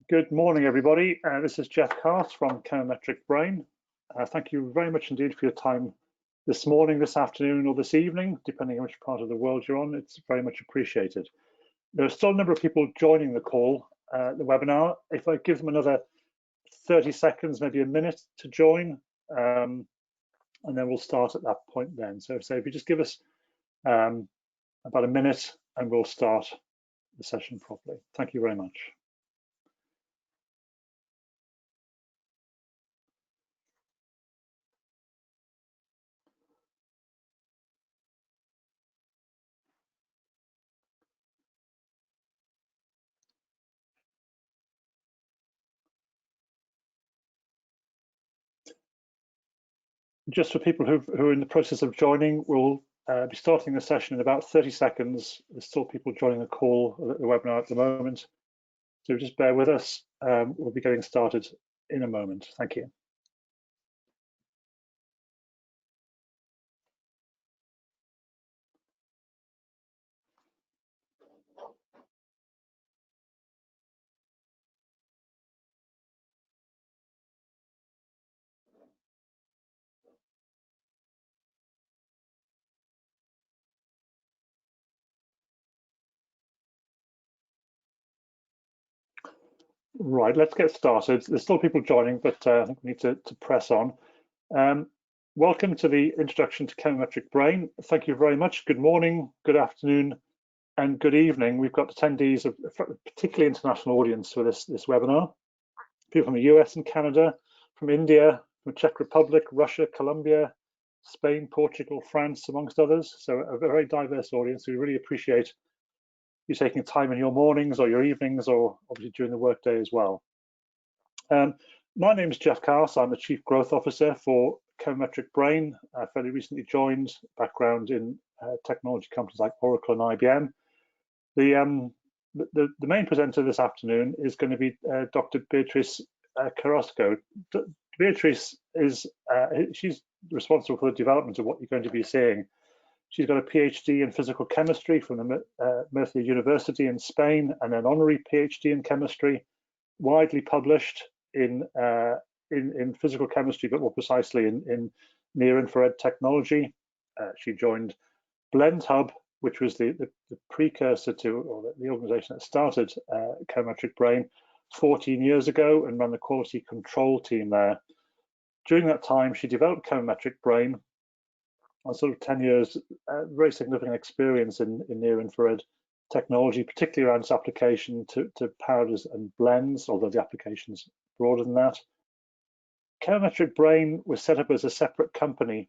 Good morning, everybody. This is Geoff from Chemometric Brain. Thank you very much indeed for your time this morning, this afternoon, or this evening, depending on which part of the world you're on. It's very much appreciated. There are still a number of people joining the call, the webinar. If I give them another 30 seconds, maybe a minute to join, and then we'll start at that point then. So if you just give us about a minute and we'll start the session properly. Thank you very much. Just for people who are in the process of joining, we'll be starting the session in about 30 seconds. There's still people joining the call, the webinar at the moment. So just bear with us. We'll be getting started in a moment. Thank you. Right, let's get started. There's still people joining, but I think we need to press on. Welcome to the introduction to Chemometric Brain. Thank you very much. Good morning, good afternoon, and good evening. We've got attendees of a particularly international audience for this webinar. People from the US and Canada, from India, from Czech Republic, Russia, Colombia, Spain, Portugal, France, amongst others. So a very diverse audience. We really appreciate you taking time in your mornings or your evenings, or obviously during the workday as well. My name is Geoff Carrasco. I'm the Chief Growth Officer for Chemometric Brain. I fairly recently joined, background in technology companies like Oracle and IBM. The main presenter this afternoon is going to be Dr. Beatriz Carrasco. Beatriz is she's responsible for the development of what you're going to be seeing. She's got a PhD in physical chemistry from the Murcia University in Spain, and an honorary PhD in chemistry, widely published in physical chemistry, but more precisely in near-infrared technology. She joined BlendHub, which was the precursor to, or the organization that started Chemometric Brain 14 years ago, and ran the quality control team there. During that time, she developed Chemometric Brain on sort of 10 years, very significant experience in near-infrared technology, particularly around its application to powders and blends, although the application's broader than that. Chemometric Brain was set up as a separate company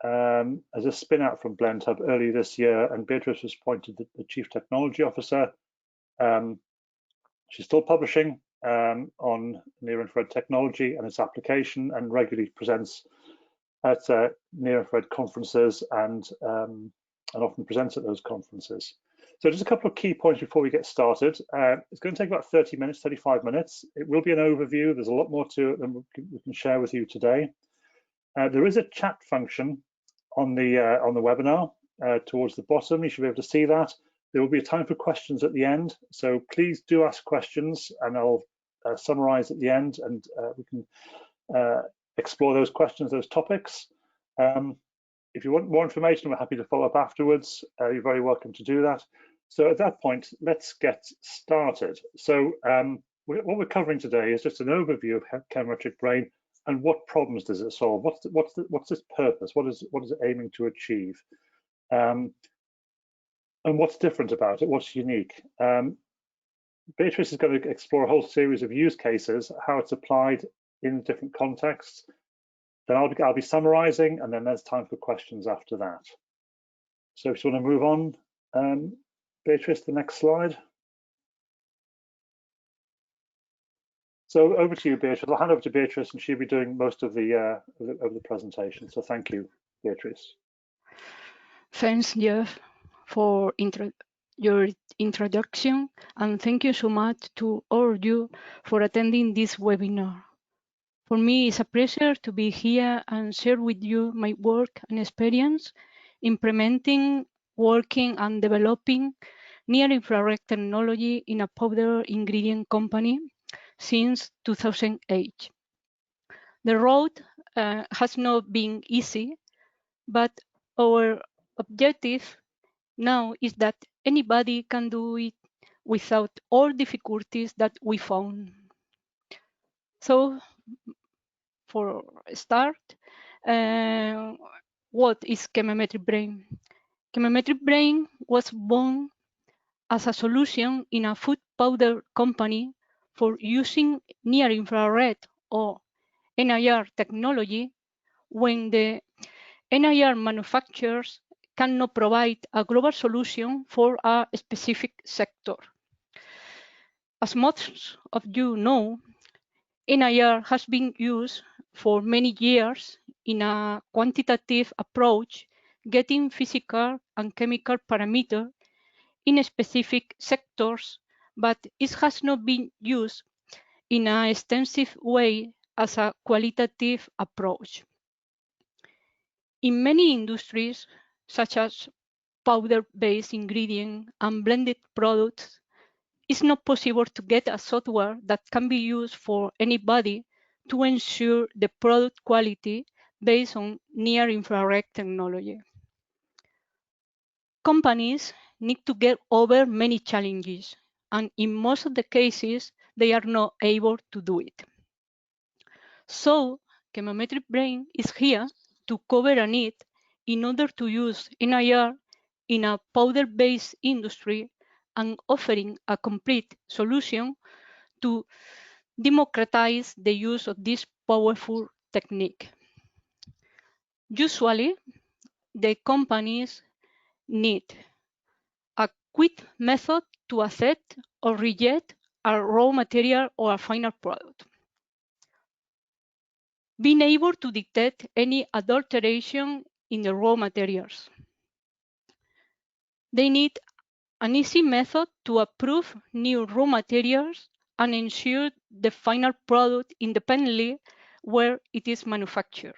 as a spin-out from BlendHub earlier this year, and Beatriz was appointed the Chief Technology Officer. She's still publishing on near-infrared technology and its application, and regularly presents at near-infrared conferences and often presents at those conferences. So just a couple of key points before we get started. It's going to take about 30 minutes, 35 minutes. It will be an overview. There's a lot more to it than we can share with you today. There is a chat function on the webinar towards the bottom. You should be able to see that. There will be a time for questions at the end, so please do ask questions, and I'll summarize at the end, and we can explore those questions, those topics. If you want more information, we're happy to follow up afterwards. You're very welcome to do that. So at that point, let's get started. So what we're covering today is just an overview of Chemometric Brain and what problems does it solve. What's its purpose? What is it aiming to achieve? And what's different about it? What's unique? Beatriz is going to explore a whole series of use cases, how it's applied in different contexts. Then I'll be summarizing, and then there's time for questions after that. So if you want to move on, Beatriz, the next slide. So over to you, Beatriz. I'll hand over to Beatriz, and she'll be doing most of the presentation. So thank you, Beatriz. Thanks, Geoff, for your introduction, and thank you so much to all of you for attending this webinar. For me, it's a pleasure to be here and share with you my work and experience implementing, working, and developing near-infrared technology in a powder ingredient company since 2008. The road has not been easy, but our objective now is that anybody can do it without all difficulties that we found. So, for a start, what is Chemometric Brain? Chemometric Brain was born as a solution in a food powder company for using near-infrared or NIR technology when the NIR manufacturers cannot provide a global solution for a specific sector. As most of you know, NIR has been used for many years in a quantitative approach, getting physical and chemical parameters in specific sectors, but it has not been used in an extensive way as a qualitative approach. In many industries, such as powder-based ingredient and blended products, it's not possible to get a software that can be used for anybody to ensure the product quality based on near-infrared technology. Companies need to get over many challenges, and in most of the cases, they are not able to do it. So, Chemometric Brain is here to cover a need in order to use NIR in a powder-based industry and offering a complete solution to democratize the use of this powerful technique. Usually, the companies need a quick method to accept or reject a raw material or a final product. Being able to detect any adulteration in the raw materials. They need an easy method to approve new raw materials and ensure the final product independently where it is manufactured.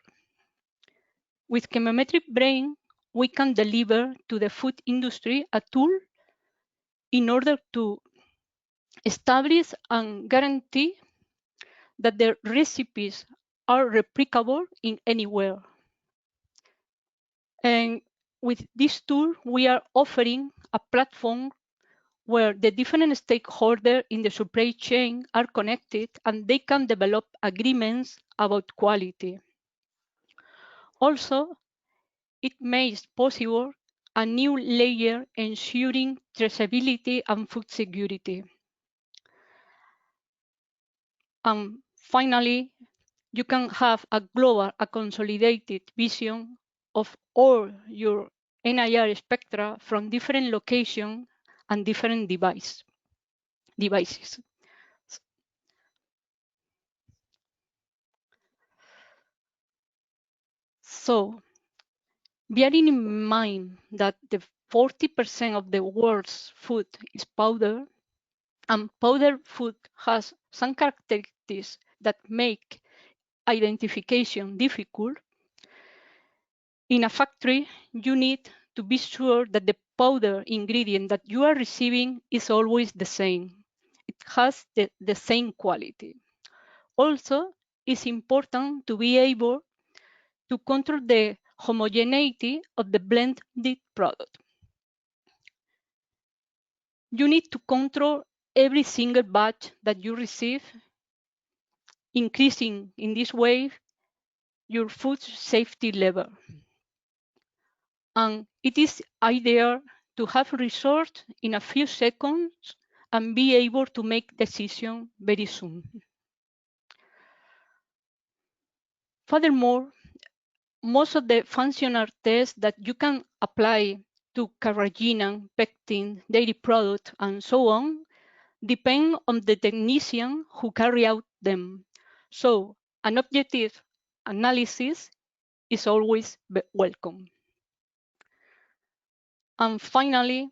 With Chemometric Brain, we can deliver to the food industry a tool in order to establish and guarantee that the recipes are replicable in anywhere. And with this tool, we are offering a platform where the different stakeholders in the supply chain are connected and they can develop agreements about quality. Also, it makes possible a new layer ensuring traceability and food security. And finally, you can have a global, a consolidated vision of all your NIR spectra from different locations and different devices. So, bearing in mind that the 40% of the world's food is powder, and powder food has some characteristics that make identification difficult, in a factory, you need to be sure that the powder ingredient that you are receiving is always the same. It has the same quality. Also, it's important to be able to control the homogeneity of the blended product. You need to control every single batch that you receive, increasing in this way your food safety level. And it is ideal to have results in a few seconds and be able to make decisions very soon. Furthermore, most of the functional tests that you can apply to carrageenan, pectin, dairy products, and so on, depend on the technician who carry out them. So an objective analysis is always welcome. And finally,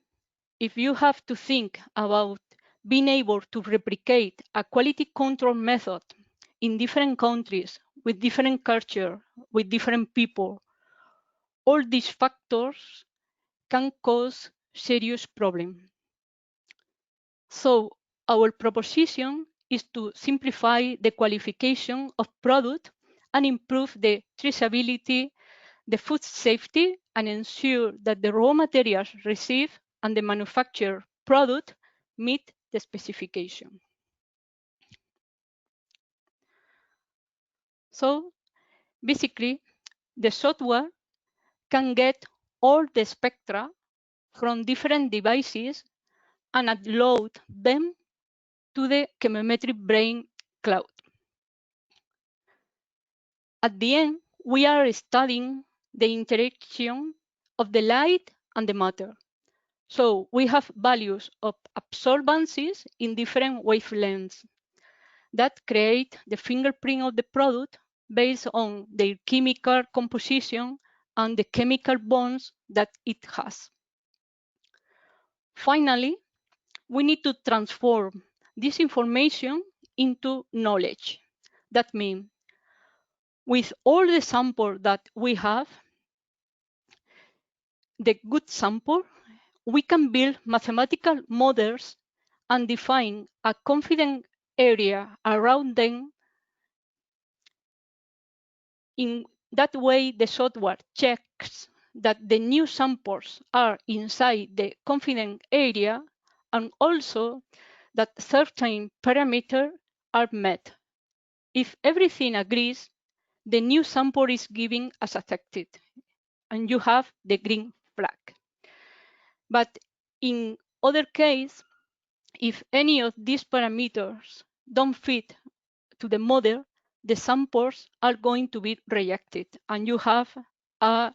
if you have to think about being able to replicate a quality control method in different countries, with different culture, with different people, all these factors can cause serious problems. So our proposition is to simplify the qualification of product and improve the traceability, the food safety, and ensure that the raw materials received and the manufactured product meet the specification. So basically, the software can get all the spectra from different devices and upload them to the Chemometric Brain cloud. At the end, we are studying the interaction of the light and the matter. So we have values of absorbances in different wavelengths that create the fingerprint of the product based on their chemical composition and the chemical bonds that it has. Finally, we need to transform this information into knowledge. That means with all the sample that we have, the good sample, we can build mathematical models and define a confident area around them. In that way, the software checks that the new samples are inside the confident area and also that certain parameters are met. If everything agrees, the new sample is given as accepted, and you have the green flag. But in other case, if any of these parameters don't fit to the model, the samples are going to be rejected, and you have a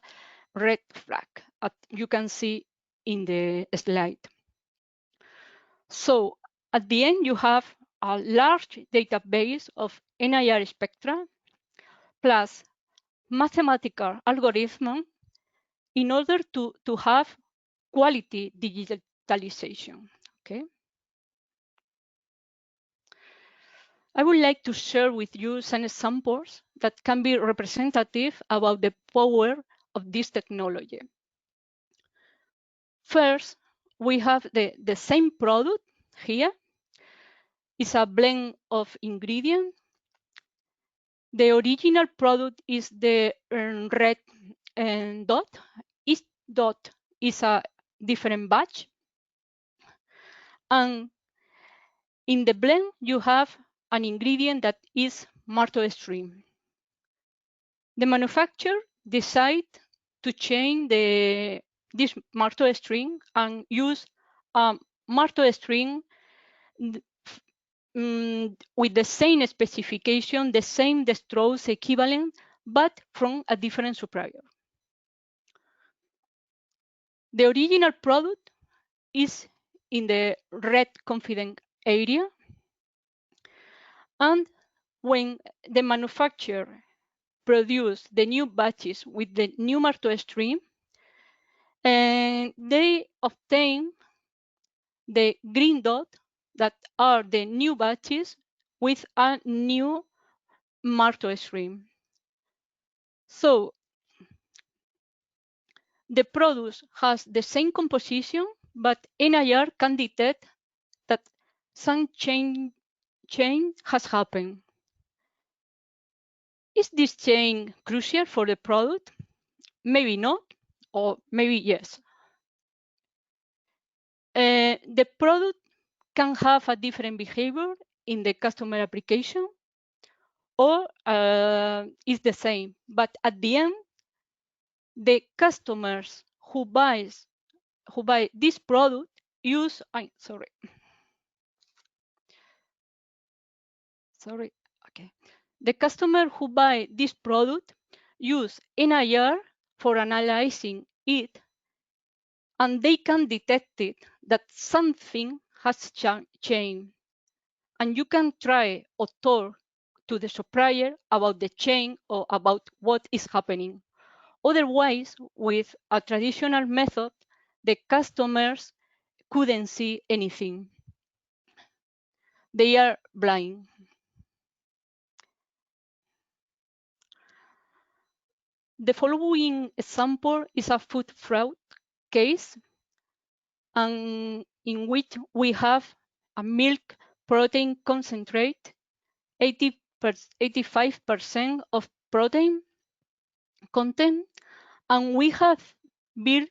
red flag, as you can see in the slide. So at the end, you have a large database of NIR spectra plus mathematical algorithm in order to have quality digitalization. Okay. I would like to share with you some examples that can be representative about the power of this technology. First, we have the same product here. It's a blend of ingredients. The original product is the red dot. Each dot is a different batch. And in the blend, you have an ingredient that is maltodextrin. The manufacturer decide to change this maltodextrin and use maltodextrin with the same specification, the same dextrose equivalent, but from a different supplier. The original product is in the red confident area. And when the manufacturer produce the new batches with the new maltodextrin, and they obtain the green dot that are the new batches with a new maltodextrin. So the product has the same composition, but NIR can detect that some change has happened. Is this change crucial for the product? Maybe not, or maybe yes. The product can have a different behavior in the customer application, or is the same. But at the end, the customers who buy this product use, okay. The customer who buy this product use NIR for analyzing it, and they can detect it that something has changed. And you can try or talk to the supplier about the change or about what is happening. Otherwise, with a traditional method, the customers couldn't see anything. They are blind. The following example is a food fraud case, and in which we have a milk protein concentrate, 85% of protein content, and we have built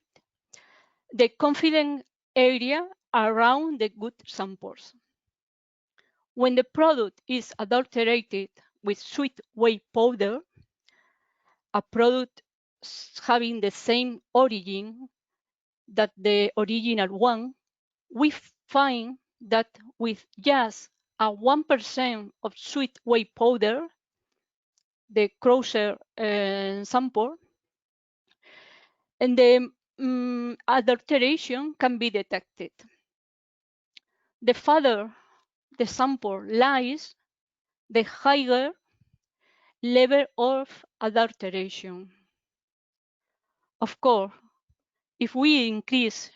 the confidence area around the good samples. When the product is adulterated with sweet whey powder, a product having the same origin that the original one, we find that with just a 1% of sweet whey powder, the Crocer sample, and the adulteration can be detected. The further the sample lies, the higher level of adulteration. Of course, if we increase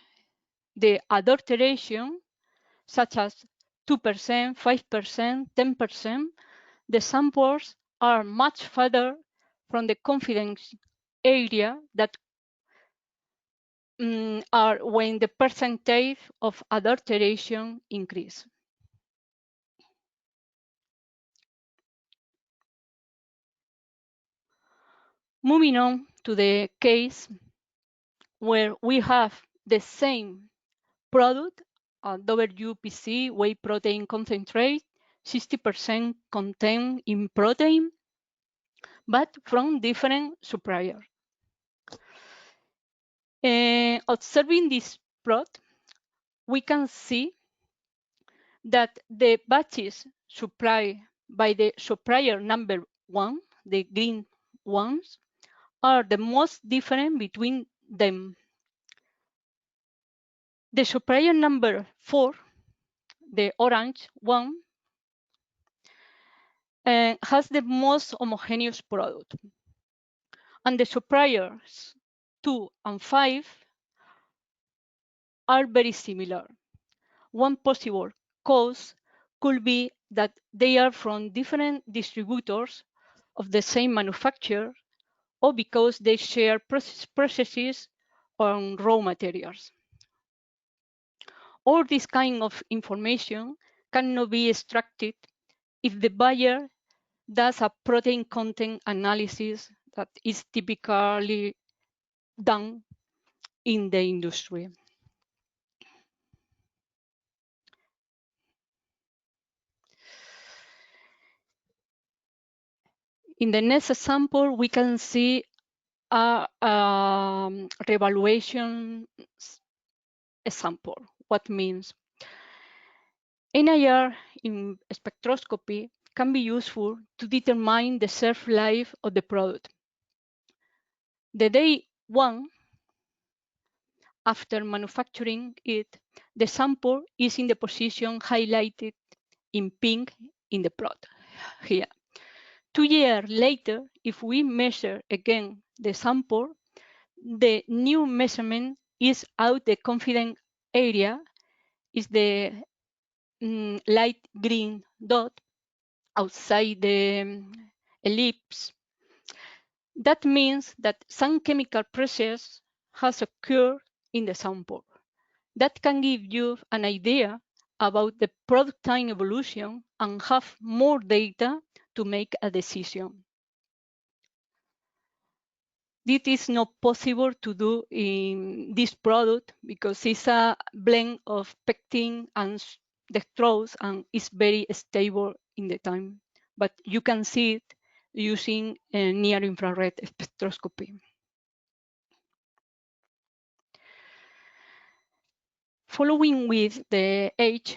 the adulteration, such as 2%, 5%, 10%, the samples are much further from the confidence area that are when the percentage of adulteration increase. Moving on to the case where we have the same product, WPC, whey protein concentrate, 60% content in protein, but from different suppliers. Observing this plot, we can see that the batches supplied by the supplier number 1, the green ones, are the most different between them. The supplier number 4, the orange one, has the most homogeneous product. And the suppliers 2 and 5 are very similar. One possible cause could be that they are from different distributors of the same manufacturer, or because they share processes on raw materials. All this kind of information cannot be extracted if the buyer does a protein content analysis that is typically done in the industry. In the next example, we can see a revaluation example. What means? NIR in spectroscopy can be useful to determine the shelf life of the product. The day 1 after manufacturing it, the sample is in the position highlighted in pink in the plot here. 2 years later, if we measure again the sample, the new measurement is out the confidence area, is the light green dot outside the ellipse. That means that some chemical process has occurred in the sample. That can give you an idea about the product time evolution and have more data to make a decision. This is not possible to do in this product because it's a blend of pectin and dextrose and it's very stable in the time. But you can see it using near-infrared spectroscopy. Following with the age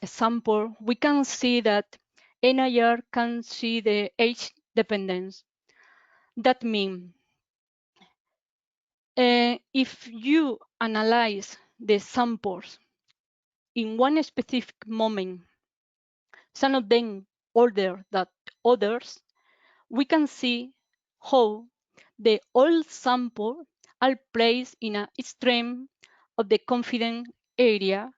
sample, we can see that NIR can see the age dependence. That means if you analyze the samples in one specific moment, some of them older than others, we can see how the old sample are placed in an extreme of the confidence area,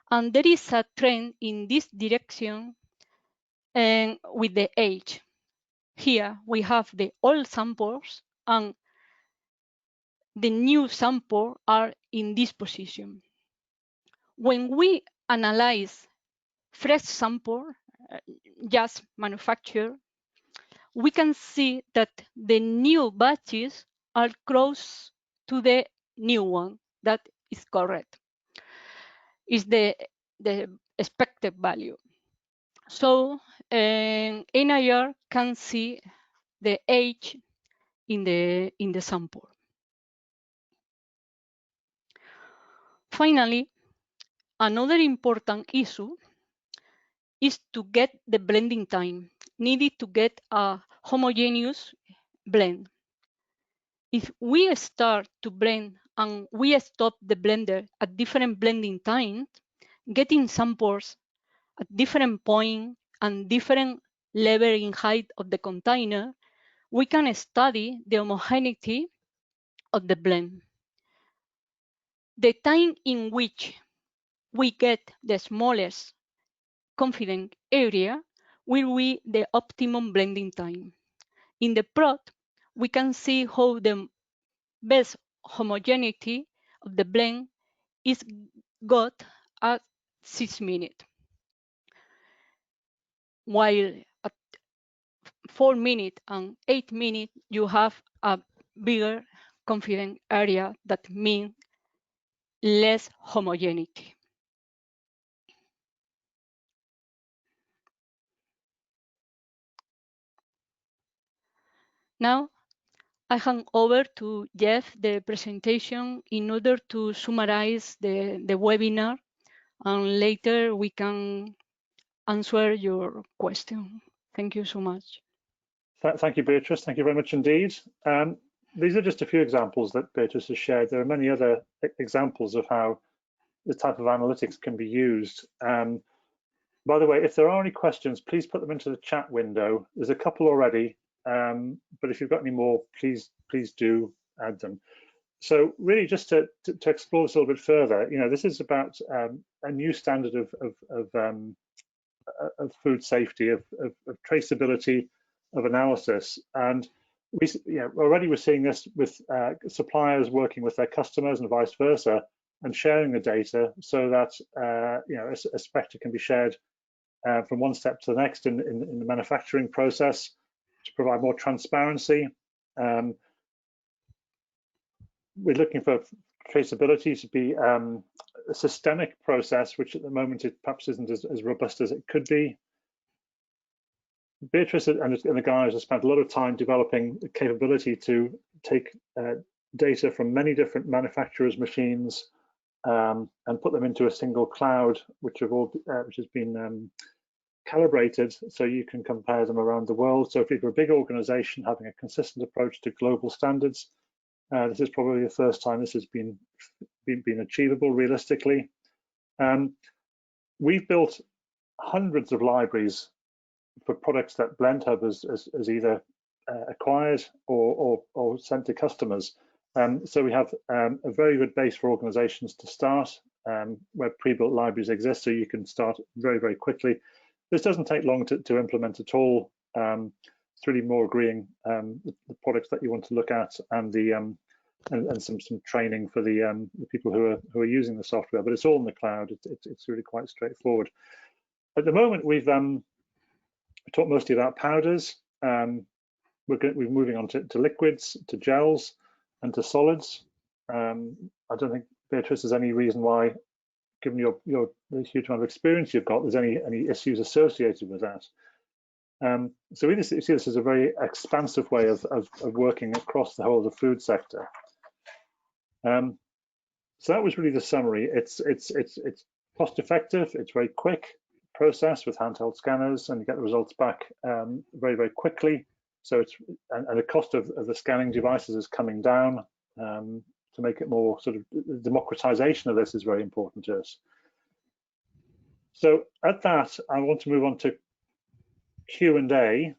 and there is a trend in this direction and with the age. Here we have the old samples and the new sample are in this position. When we analyze fresh sample, just manufactured, we can see that the new batches are close to the new one. That is correct. Is the expected value. So NIR can see the age in the sample. Finally, another important issue is to get the blending time needed to get a homogeneous blend. If we start to blend and we stop the blender at different blending times, getting samples at different point and different level in height of the container, we can study the homogeneity of the blend. The time in which we get the smallest confidence area will be the optimum blending time. In the plot, we can see how the best homogeneity of the blend is got at 6 minutes, while at 4 minutes and 8 minutes, you have a bigger confidence area that means less homogeneity. Now, I hand over to Geoff the presentation in order to summarize the webinar, and later we can answer your question. Thank you so much. Thank you, Beatriz. Thank you very much indeed. These are just a few examples that Beatriz has shared. There are many other examples of how this type of analytics can be used. By the way, if there are any questions, please put them into the chat window. There's a couple already, but if you've got any more, please do add them. So really, just to explore this a little bit further, this is about a new standard of food safety, of traceability, of analysis, and already we're seeing this with suppliers working with their customers and vice versa, and sharing the data so that a Spectra can be shared from one step to the next in the manufacturing process to provide more transparency. We're looking for traceability to be a systemic process, which at the moment it perhaps isn't as robust as it could be. Beatriz and the guys have spent a lot of time developing the capability to take data from many different manufacturers' machines and put them into a single cloud, which has been calibrated so you can compare them around the world. So if you're a big organization having a consistent approach to global standards, this is probably the first time this has been achievable realistically. We've built hundreds of libraries for products that BlendHub has either acquired or sent to customers. So we have a very good base for organizations to start where pre-built libraries exist, so you can start very, very quickly. This doesn't take long to implement at all. It's really more agreeing the products that you want to look at and and some training for the people who are using the software. But it's all in the cloud. It's really quite straightforward. At the moment, we've talked mostly about powders. We're moving on to liquids, to gels, and to solids. I don't think, Beatriz, there's any reason why, given the huge amount of experience you've got, there's any issues associated with that. So we see this as a very expansive way of working across the whole of the food sector. So that was really the summary. It's cost effective. It's very quick process with handheld scanners, and you get the results back very, very quickly. So and the cost of the scanning devices is coming down to make it more sort of, the democratization of this is very important to us. So at that, I want to move on to Q&A,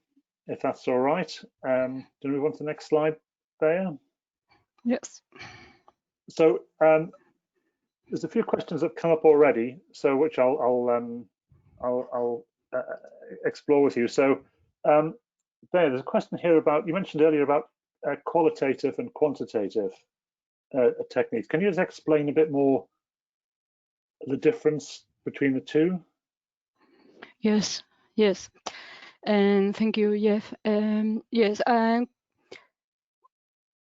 if that's all right. Do we move on to the next slide there? Yes. So there's a few questions that have come up already, so which I'll explore with you. So there's a question here about, you mentioned earlier about qualitative and quantitative techniques. Can you just explain a bit more the difference between the two? Yes, yes. And thank you, Geoff. Yes,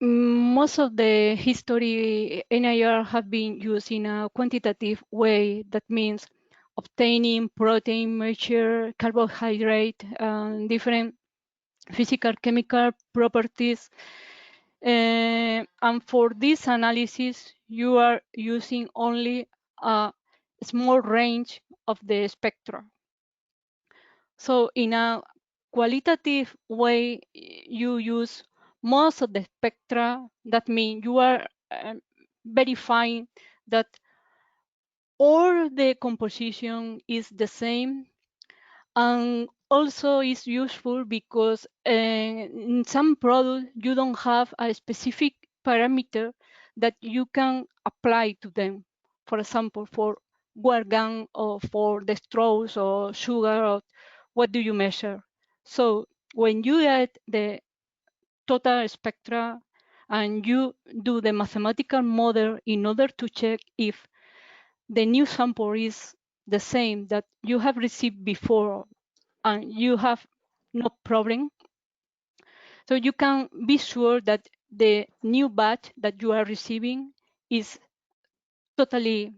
most of the history NIR have been used in a quantitative way. That means obtaining protein, moisture, carbohydrate, different physical chemical properties. And for this analysis, you are using only a small range of the spectra. So in a qualitative way, you use most of the spectra. That means you are verifying that all the composition is the same, and also is useful because in some products you don't have a specific parameter that you can apply to them. For example, for guargan or for dextrose or sugar, or what do you measure? So when you add the total spectra and you do the mathematical model in order to check if the new sample is the same that you have received before and you have no problem. So you can be sure that the new batch that you are receiving is totally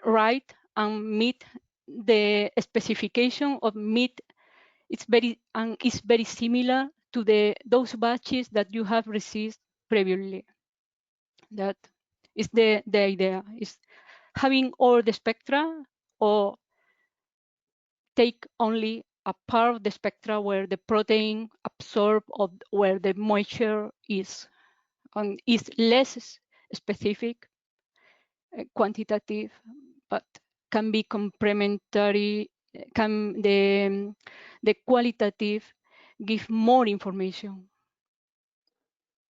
right and meet the specification of meet. It's very similar to those batches that you have received previously. That is the idea, is having all the spectra or take only a part of the spectra where the protein absorbed or where the moisture is, and is less specific, quantitative, but can be complementary. Can the qualitative give more information?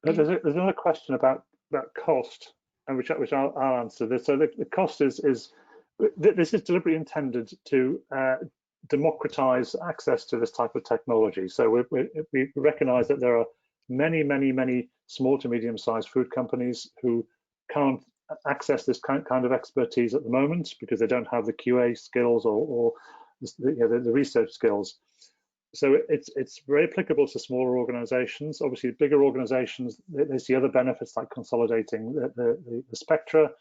There's another question about cost, and which I'll answer this. So the cost is this is deliberately intended to democratize access to this type of technology. So we recognize that there are many small to medium-sized food companies who can't access this kind of expertise at the moment because they don't have the QA skills or the research skills. So it's very applicable to smaller organizations. Obviously, bigger organizations, they see other benefits like consolidating the spectra,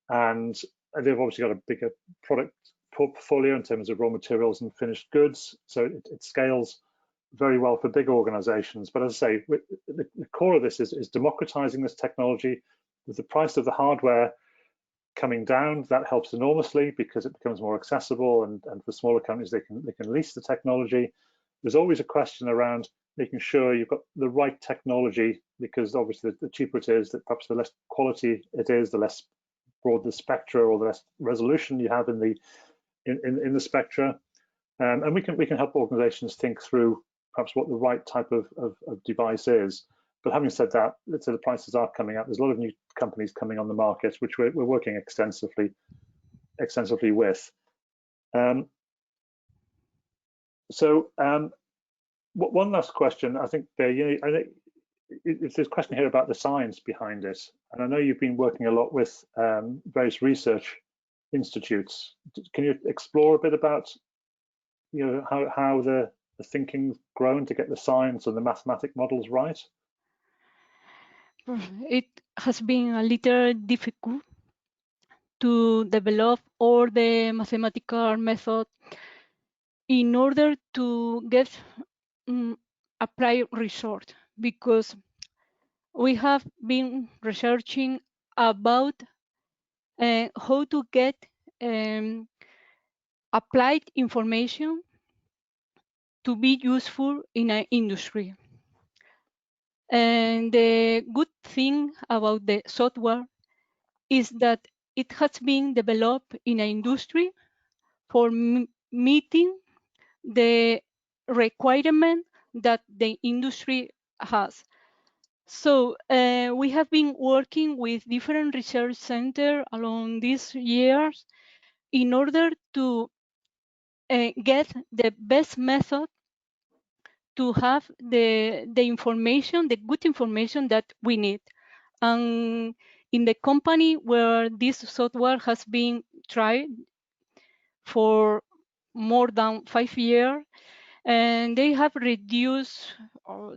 and they've obviously got a bigger product portfolio in terms of raw materials and finished goods. So it scales very well for big organizations. But as I say, the core of this is democratizing this technology. With the price of the hardware coming down, that helps enormously because it becomes more accessible, and for smaller companies, they can lease the technology. There's always a question around making sure you've got the right technology, because obviously the cheaper it is, that perhaps the less quality it is, the less broad the spectra or the less resolution you have in the spectra. And we can help organizations think through perhaps what the right type of device is. But having said that, let's say the prices are coming up. There's a lot of new companies coming on the market, which we're working extensively with. One last question, I think, there's a question here about the science behind it, and I know you've been working a lot with various research institutes. Can you explore a bit about how the thinking's grown to get the science and the mathematic models right? It has been a little difficult to develop all the mathematical method in order to get applied result, because we have been researching about how to get applied information to be useful in an industry. And the good thing about the software is that it has been developed in an industry for meeting the requirement that the industry has. So we have been working with different research centers along these years in order to get the best method to have the information, the good information that we need. And in the company where this software has been tried for more than 5 years, and they have reduced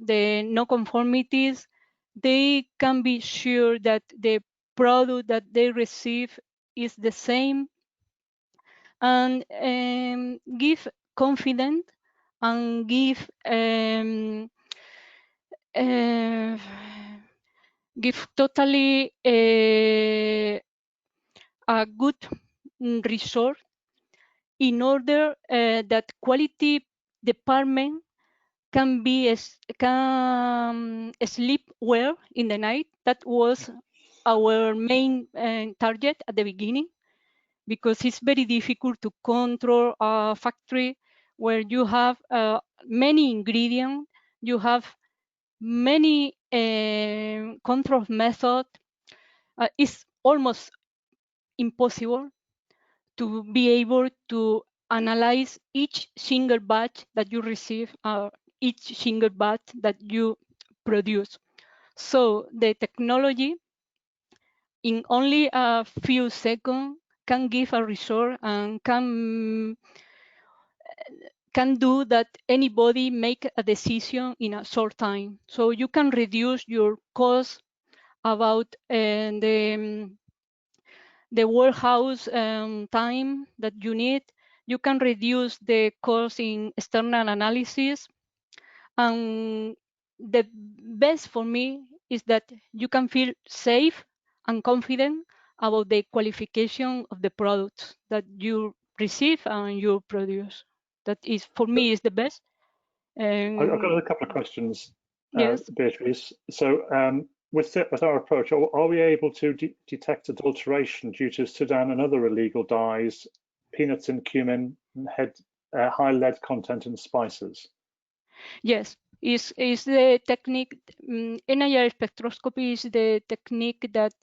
the non-conformities. They can be sure that the product that they receive is the same, and give confidence and give totally a good result in order that quality department can sleep well in the night. That was our main target at the beginning, because it's very difficult to control a factory where you have many ingredients, you have many control methods. It's almost impossible to be able to analyze each single batch that you receive, each single batch that you produce. So the technology, in only a few seconds, can give a result and can do that anybody make a decision in a short time. So you can reduce your cost about the warehouse time that you need. You can reduce the cost in external analysis. And the best for me is that you can feel safe and confident about the qualification of the products that you receive and you produce. That is, for me, is the best. I've got a couple of questions, Yes. Beatriz. So with our approach, are we able to detect adulteration due to Sudan and other illegal dyes, peanuts and cumin, and high lead content in spices? Yes, is the technique. NIR spectroscopy is the technique that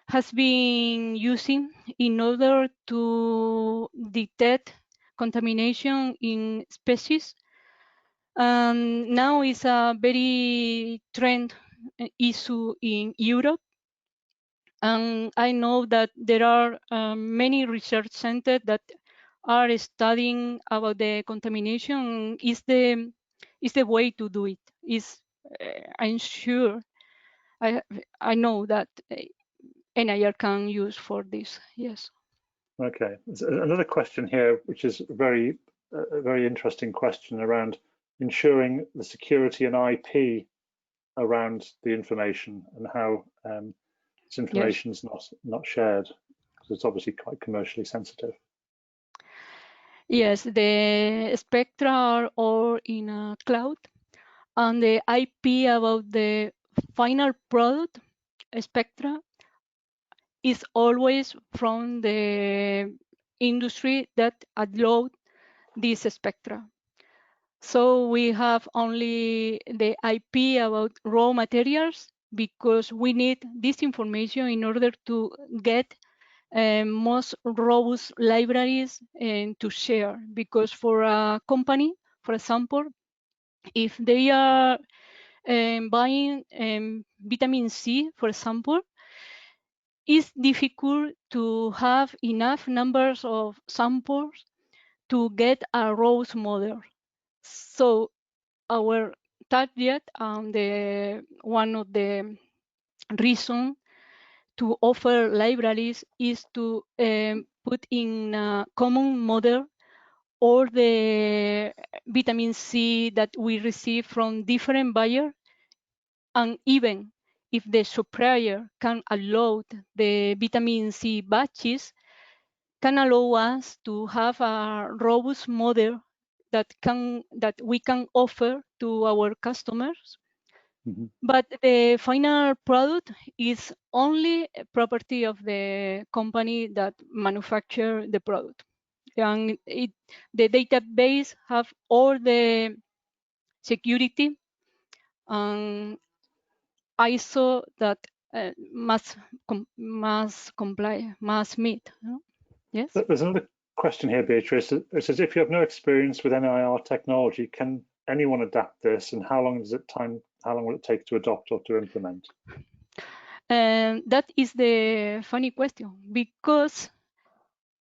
has been using in order to detect contamination in species. Now is a very trend issue in Europe. And I know that there are many research centers that are studying about the contamination. Is the way to do it. I'm sure. I know that NIR can use for this. Yes. Okay. There's another question here, which is a very interesting question around ensuring the security and IP around the information and how this information is not shared, because it's obviously quite commercially sensitive. Yes, the Spectra are all in a cloud, and the IP about the final product, Spectra, is always from the industry that upload this Spectra. So we have only the IP about raw materials, because we need this information in order to get most robust libraries to share. Because for a company, for example, if they are buying vitamin C, for example, it's difficult to have enough numbers of samples to get a robust model. So our target and one of the reasons to offer libraries is to put in a common model all the vitamin C that we receive from different buyers. And even if the supplier can allow the vitamin C batches, can allow us to have a robust model that we can offer to our customers. Mm-hmm. But the final product is only a property of the company that manufacture the product. And the database have all the security and ISO that must meet. No? Yes. There's another question here, Beatrice. It says, if you have no experience with NIR technology, can anyone adapt this, and how long will it take to adopt or to implement? That is the funny question, because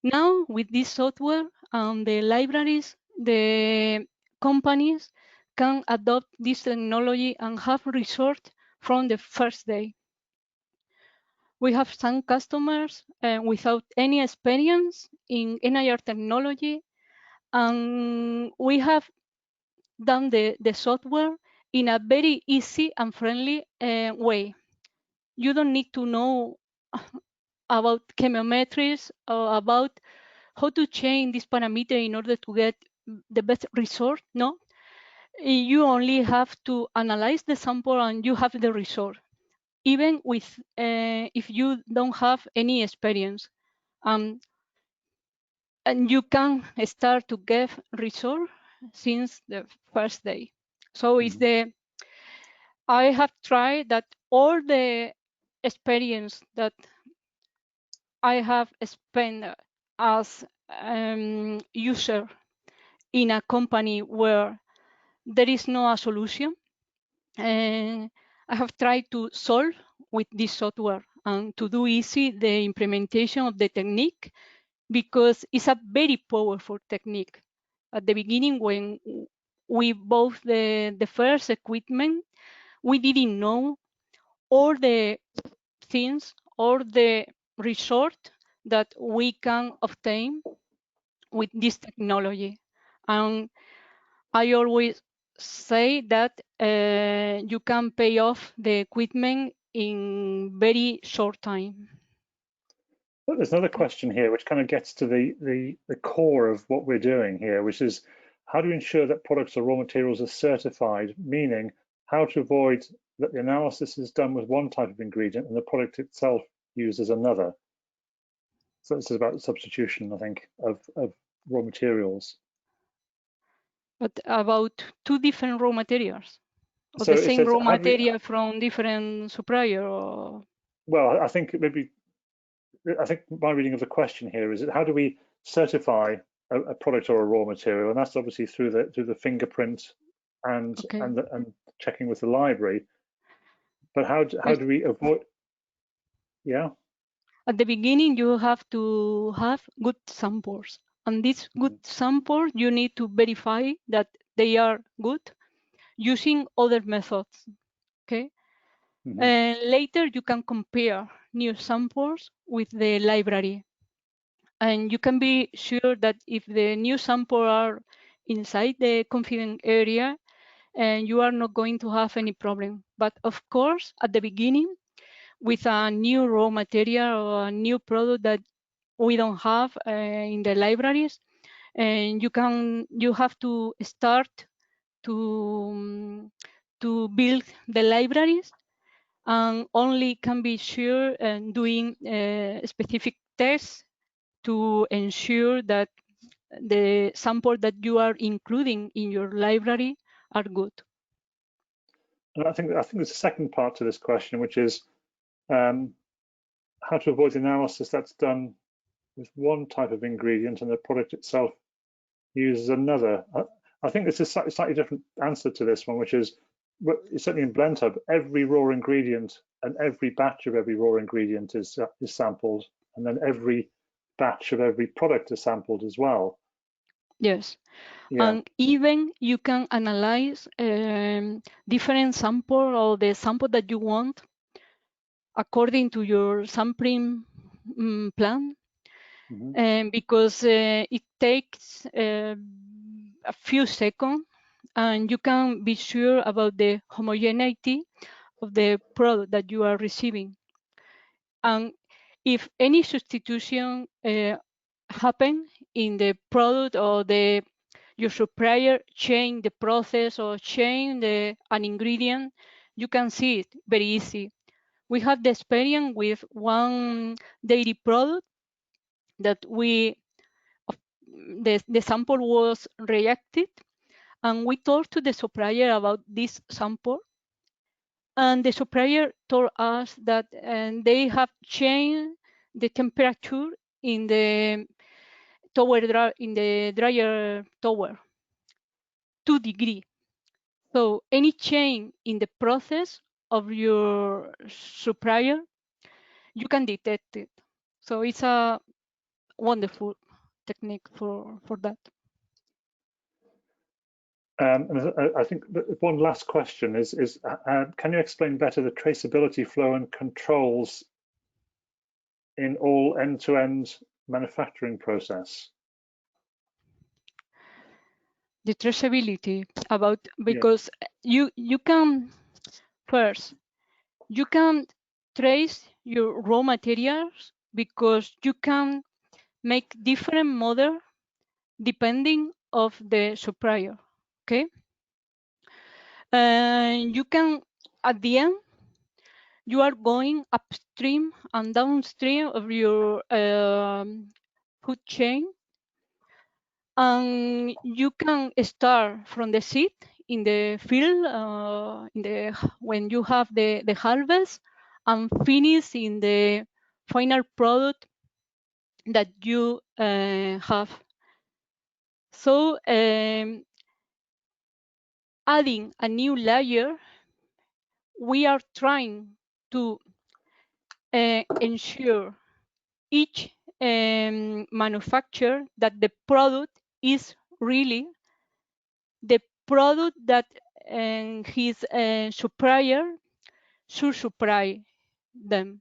now with this software and the libraries, the companies can adopt this technology and have results from the first day. We have some customers without any experience in NIR technology, and we have done the software in a very easy and friendly way. You don't need to know about chemometrics or about how to change this parameter in order to get the best result. No, you only have to analyze the sample and you have the result, even with if you don't have any experience. And you can start to get result since the first day. So it's I have tried that all the experience that I have spent as user in a company where there is no a solution, and I have tried to solve with this software and to do easy the implementation of the technique, because it's a very powerful technique. At the beginning, when we bought the first equipment, we didn't know all the things, all the result that we can obtain with this technology. And I always say that you can pay off the equipment in very short time. But there's another question here which kind of gets to the core of what we're doing here, which is how do you ensure that products or raw materials are certified, meaning how to avoid that the analysis is done with one type of ingredient and the product itself uses another. So this is about substitution, I think, of raw materials. But about two different raw materials, or So the it same says, raw how do we, material from different supplier, or? well, I think my reading of the question here is how do we certify a product or a raw material, and that's obviously through the fingerprint and Okay. and checking with the library. But how do we avoid? Yeah. At the beginning, you have to have good samples, and these good samples you need to verify that they are good using other methods. Okay. And later you can compare new samples with the library, and you can be sure that if the new samples are inside the confident area, and you are not going to have any problem. But of course, at the beginning, with a new raw material or a new product that we don't have in the libraries, and you have to start to build the libraries, and only can be sure and doing specific tests to ensure that the sample that you are including in your library are good. And I think there's a second part to this question, which is how to avoid analysis that's done with one type of ingredient and the product itself uses another. I think there's a slightly different answer to this one, which is certainly in BlendHub, every raw ingredient and every batch of every raw ingredient is sampled, and then every batch of every product is sampled as well. Yes. Yeah. And even you can analyze different sample or the sample that you want according to your sampling plan. Because it takes a few seconds, and you can be sure about the homogeneity of the product that you are receiving. And if any substitution happen in the product, or your supplier change the process or change an ingredient, you can see it very easy. We had the experience with one dairy product that the sample was rejected, and we talked to the supplier about this sample, and the supplier told us that they have changed the temperature in the dryer tower 2 degrees. So any change in the process of your supplier, you can detect it. So it's a wonderful technique for that. And I think one last question is can you explain better the traceability flow and controls in all end-to-end manufacturing process? The traceability about, because you can first, you can trace your raw materials because you can make different models depending of the supplier, okay? You can, at the end, you are going upstream and downstream of your food chain, and you can start from the seed in the field, when you have the harvest, and finish in the final product that you have. So adding a new layer, we are trying to ensure each manufacturer that the product is really the product that his supplier should supply them.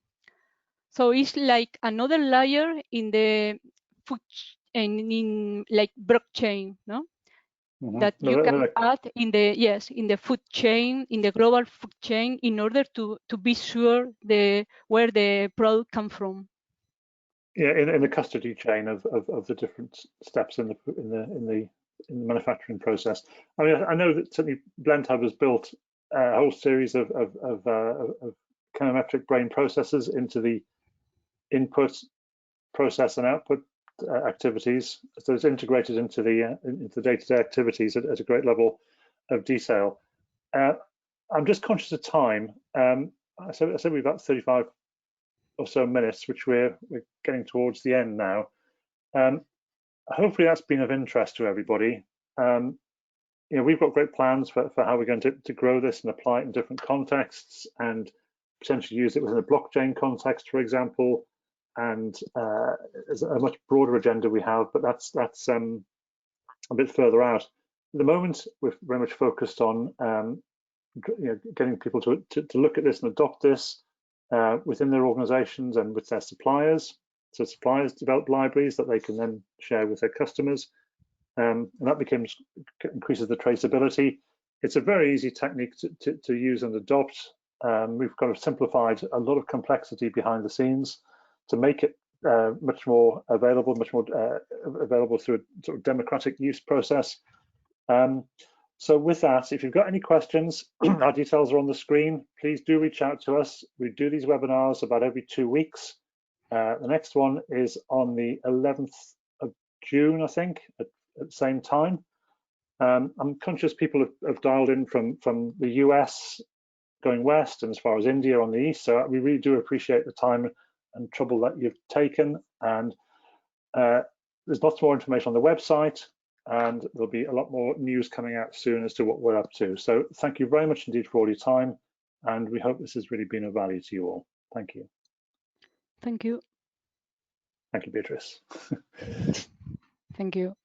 So it's like another layer in the food and in like blockchain, no? That you can add in the food chain, in the global food chain, in order to be sure where the product comes from. Yeah, in the custody chain of the different steps in the manufacturing process. I mean, I know that certainly BlendHub has built a whole series of Chemometric Brain processors into the input, process, and output activities. So it's integrated into the day-to-day activities at a great level of detail. I'm just conscious of time. I said we've got 35 or so minutes, which we're getting towards the end now. Hopefully that's been of interest to everybody. You know, we've got great plans for how we're going to grow this and apply it in different contexts, and potentially use it within a blockchain context, for example. And there's a much broader agenda we have, but that's a bit further out. At the moment, we're very much focused on getting people to look at this and adopt this within their organizations and with their suppliers. So suppliers develop libraries that they can then share with their customers, and that increases the traceability. It's a very easy technique to use and adopt. We've kind of simplified a lot of complexity behind the scenes to make it much more available, through a sort of democratic use process. So with that, if you've got any questions, our details are on the screen. Please do reach out to us. We do these webinars about every 2 weeks. The next one is on the 11th of June, I think, at the same time. I'm conscious people have dialed in from the US going west and as far as India on the east. So we really do appreciate the time and trouble that you've taken. And there's lots more information on the website, and there'll be a lot more news coming out soon as to what we're up to. So thank you very much indeed for all your time, and we hope this has really been of value to you all. Thank you. Thank you. Thank you, Beatriz. Thank you.